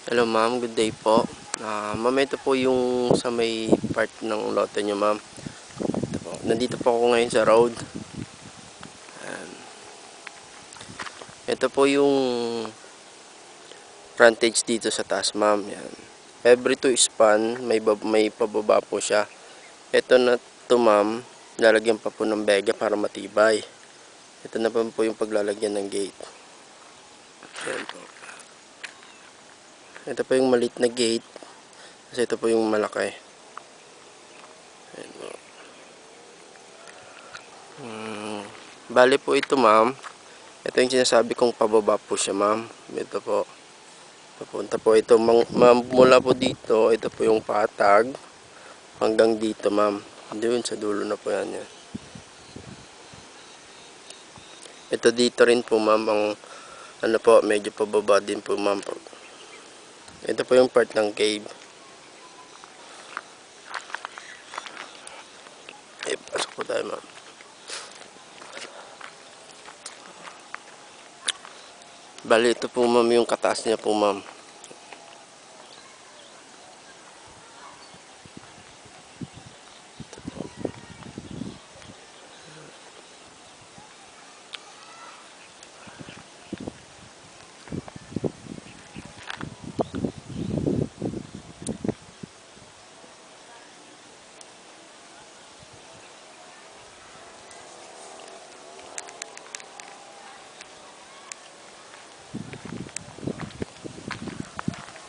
Hello ma'am, good day po. Ma'am, ito po yung sa may part ng lote nyo ma'am. Ito po. Nandito po ako ngayon sa road. Ayan. Ito po yung frontage dito sa taas ma'am. Yan. Every 2 span, may pababa po siya. Ito na to ma'am, lalagyan pa po ng bega para matibay. Ito na po yung paglalagyan ng gate. Ayan po. Ito po yung maliit na gate. Kasi ito po yung malaki. Ayan po. Bali po ito ma'am. Ito yung sinasabi kong pababa po siya ma'am. Ito po. Papunta po ito mula po dito. Ito po yung patag. Hanggang dito ma'am. Doon sa dulo na po yan. Ito dito rin po ma'am. Ang ano po, medyo pababa din po ma'am. Ito po yung part ng cave. Pasok po tayo ma'am. Bali ito po ma'am yung kataas niya po ma'am.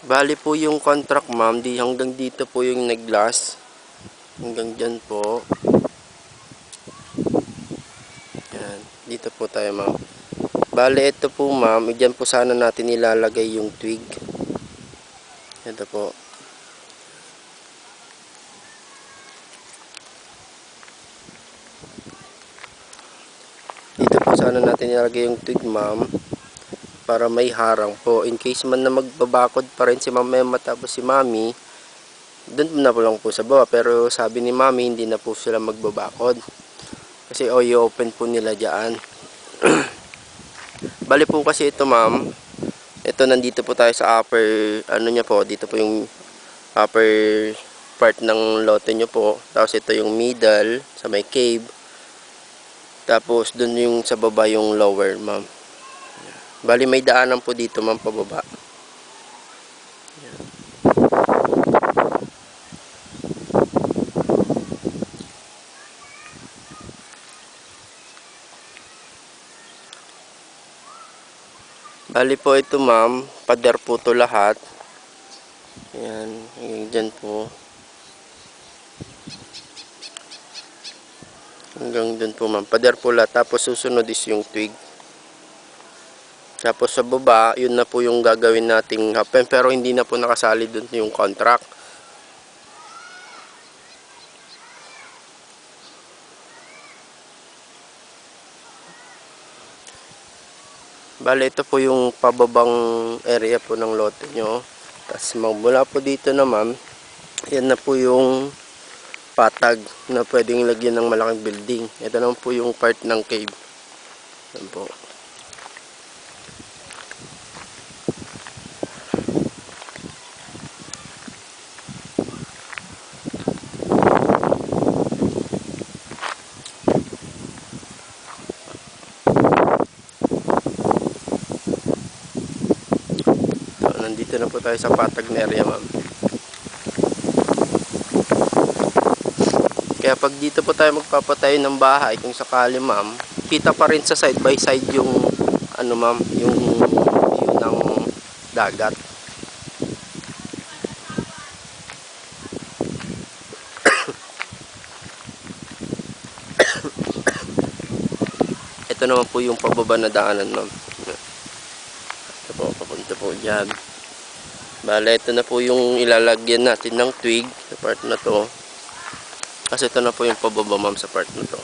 Bali po yung contract ma'am, hanggang dito po yung nag-glass. Hanggang dyan po. Yan, dito po tayo ma'am. Bali ito po ma'am, dyan po sana natin ilalagay yung twig. Ito po. Dito po sana natin ilalagay yung twig ma'am. Para may harang po. In case man na magbabakod pa rin si Ma'am Emma tapos si Mami, doon na po lang po sa baba. Pero sabi ni Mami, hindi na po sila magbabakod. Kasi i-open po nila dyan. Bali po kasi ito ma'am. Ito nandito po tayo sa upper, ano niya po, dito po yung upper part ng lote nyo po. Tapos ito yung middle, sa may cave. Tapos doon yung sa baba yung lower ma'am. Bali may daanan po dito ma'am pababa. Ayan. Bali po ito ma'am, pader po to lahat. Ayan, hanggang dyan po. Hanggang dyan po ma'am, pader po lahat. Tapos susunod is yung twig. Tapos sa baba, yun na po yung gagawin nating happen. Pero hindi na po nakasali dun yung contract. Bale, ito po yung pababang area po ng lote nyo. Tapos magmula po dito naman, yan na po yung patag na pwedeng lagyan ng malaking building. Ito naman po yung part ng cave. Yan po. Nandito na po tayo sa patag na area ma'am. Kaya pag dito po tayo magpapatayo ng bahay, kung sakali ma'am, kita pa rin sa side by side yung ano ma'am, yung view ng dagat. Ito naman po yung pababa na daanan ma'am. Ito po, papunta po dyan. Bale, ito na po yung ilalagyan natin ng twig sa part na to. Kasi ito na po yung pababa ma'am sa part na to.